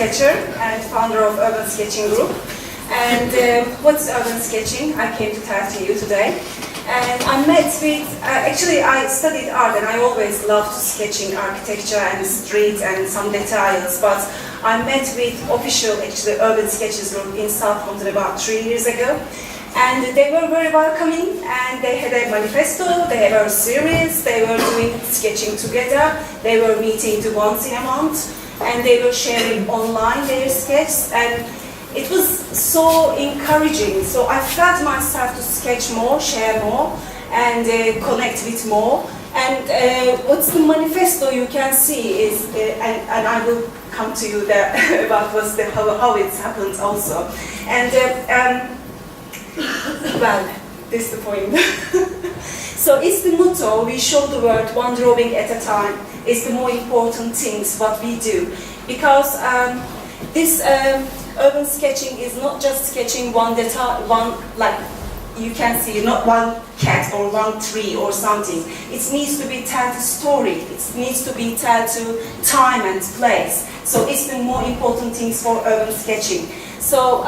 sketcher and founder of Urban Sketching Group. And what's urban sketching? I came to tell to you today. And I met with, actually I studied art and I always loved sketching architecture and street and some details, but I met with official, actually, Urban Sketches Group in Southampton about 3 years ago. And they were very welcoming, and they had a manifesto, they had a series, they were doing sketching together, they were meeting once in a month, and they were sharing online their sketches, and it was so encouraging. So I felt myself to sketch more, share more, and connect with more. And what's the manifesto you can see is, and I will come to you there about how it happens also. And well, this is the point. So it's the motto, we show the world one drawing at a time. It's the more important things what we do. Because this urban sketching is not just sketching one detail, like you can see, not one cat or one tree or something. It needs to be told a story. It needs to be told to time and place. So it's the more important things for urban sketching. So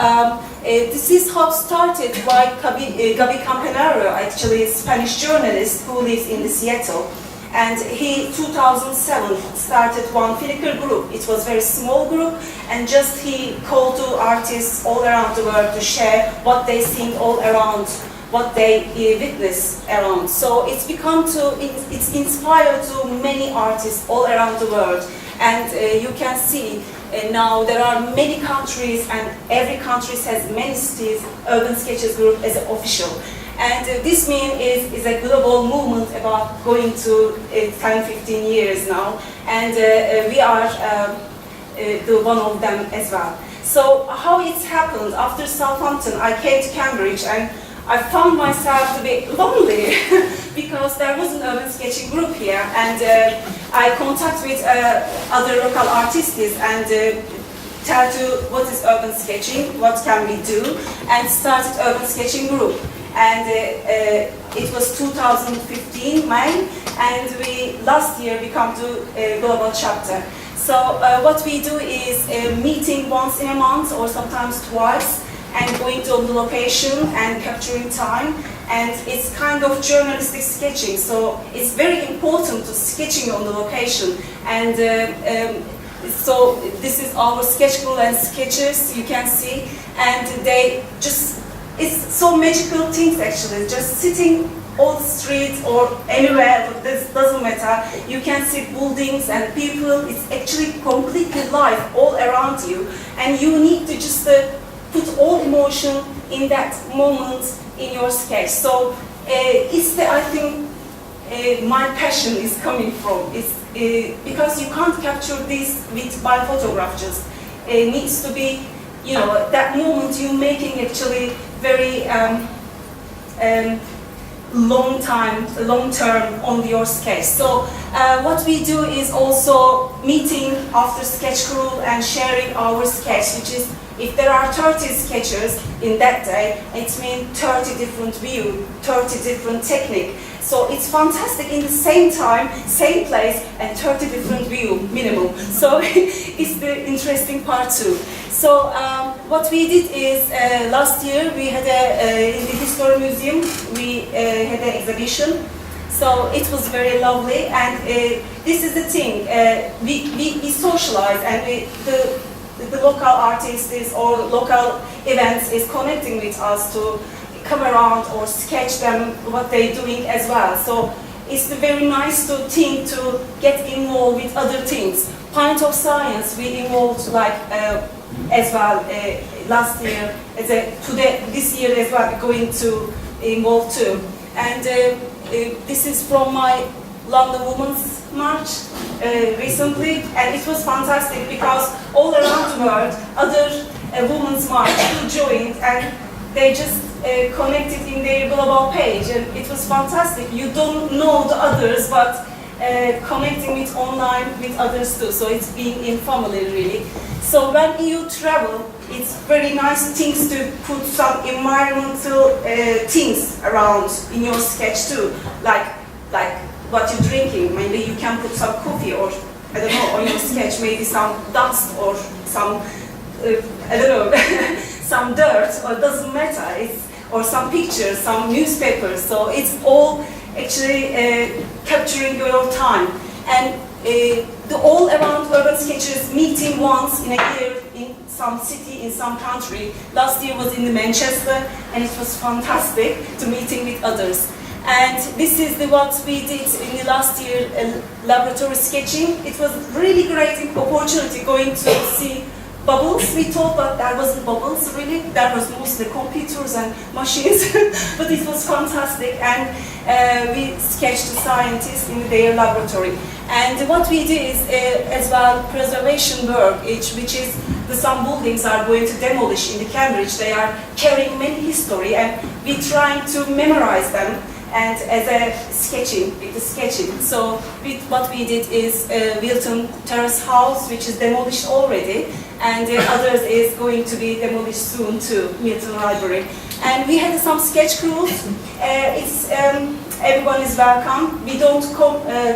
this is how started by Gabi Campanaro, actually a Spanish journalist who lives in Seattle. And he, 2007, started one Flickr group. It was a very small group, and just he called to artists all around the world to share what they see all around, what they witness around. So it's become it's inspired to many artists all around the world. And you can see now there are many countries, and every country has many cities, Urban Sketches Group as an official. And this is a global movement about going to 10-15 years now, and we are the one of them as well. So how it happened, after Southampton I came to Cambridge, and I found myself to be lonely because there was an urban sketching group here, and I contact with other local artists and tell to what is urban sketching, what can we do, and started urban sketching group. And it was 2015 May, and we last year become to a global chapter. So what we do is meeting once in a month or sometimes twice, and going to the location and capturing time. And it's kind of journalistic sketching, so it's very important to sketching on the location. And so this is our sketch group and sketchers, you can see, and they just, it's so magical things actually, just sitting on the street or anywhere, this doesn't matter. You can see buildings and people, it's actually completely live all around you, and you need to just put all emotion in that moment in your sketch. So it's I think my passion is coming from. It's because you can't capture this by photograph just. It needs to be, you know, that moment you're making actually very long term on your sketch. So what we do is also meeting after sketch group and sharing our sketch, which is, if there are 30 sketchers in that day, it means 30 different view, 30 different technique. So it's fantastic in the same time, same place, and 30 different view minimum. So it's the interesting part too. So what we did is last year we had in the History Museum we had an exhibition. So it was very lovely, and this is the thing, we socialize, and the local artists or local events is connecting with us to come around or sketch them what they're doing as well. So it's very nice to think to get involved with other things. Pint of Science we involved like as well last year, this year as well going to involve too. And this is from my London Women's March recently, and it was fantastic because all around the world other Women's March joined, and they just connected in their global page, and it was fantastic. You don't know the others, but connecting with online with others too, so it's being in family really. So when you travel, it's very nice things to put some environmental things around in your sketch too, like what you're drinking. Maybe you can put some coffee or I don't know, on your sketch, maybe some dust or some, I don't know, some dirt, or it doesn't matter. Or some pictures, some newspapers. So it's all actually capturing your time. And the all around urban sketchers meeting once in a year in some city, in some country. Last year was in Manchester, and it was fantastic to meeting with others. And this is what we did in the last year, laboratory sketching. It was really great opportunity going to see bubbles. We thought that there wasn't bubbles really, that was mostly computers and machines, but it was fantastic. And we sketched the scientists in their laboratory. And what we did is as well preservation work, which is some buildings are going to demolish in the Cambridge. They are carrying many history, and we're trying to memorize them. And as a sketching, with the sketching. So what we did is Wilton Terrace House, which is demolished already, and the others is going to be demolished soon too, Milton Library. And we had some sketch crews. Everyone is welcome. We don't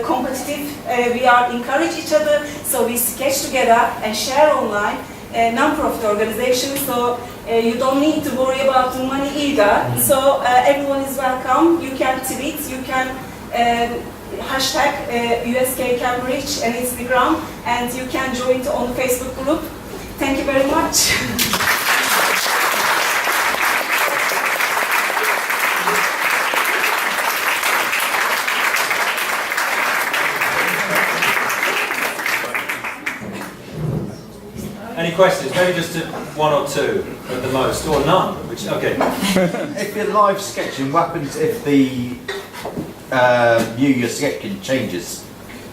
competitive. We are encourage each other. So we sketch together and share online. Non-profit organization, so you don't need to worry about the money either. So everyone is welcome. You can tweet, you can hashtag uskcambridge and Instagram, and you can join on the Facebook group. Thank you very much. Any questions? Maybe just one or two at the most, or none. Which okay. If you're live sketching, what happens if the view you're sketching changes?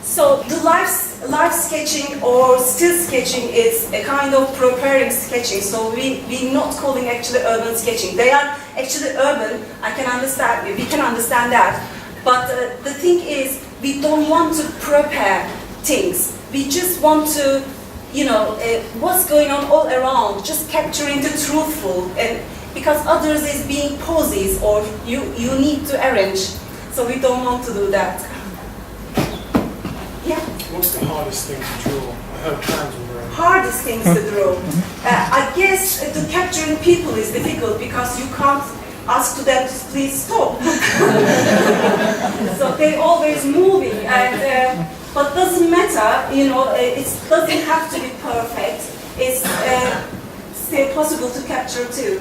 So the live sketching or still sketching is a kind of preparing sketching. So we're not calling actually urban sketching. They are actually urban. I can understand. We can understand that. But the thing is, we don't want to prepare things. We just want to, what's going on all around, just capturing the truthful, and because others is being poses or you need to arrange, so we don't want to do that. Yeah. What's the hardest thing to draw? I heard plans were very Hardest things to draw. I guess the capturing people is difficult because you can't ask to them to please stop. So they're always moving, and but doesn't matter, it doesn't have to be perfect. It's still possible to capture too.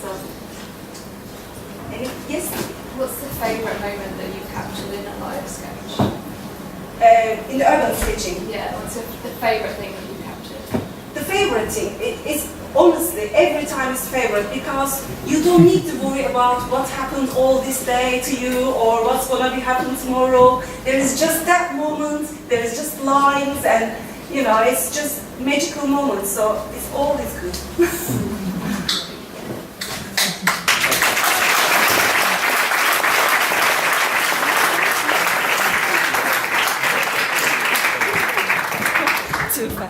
So, yes? What's the favourite moment that you captured in a live sketch? In the urban sketching. Yeah, what's the favourite thing that you captured? The favorite thing is honestly every time is favorite because you don't need to worry about what happened all this day to you or what's gonna be happening tomorrow. There is just that moment. There is just lines, and it's just magical moments. So it's always good.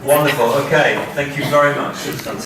Wonderful. Okay. Thank you very much.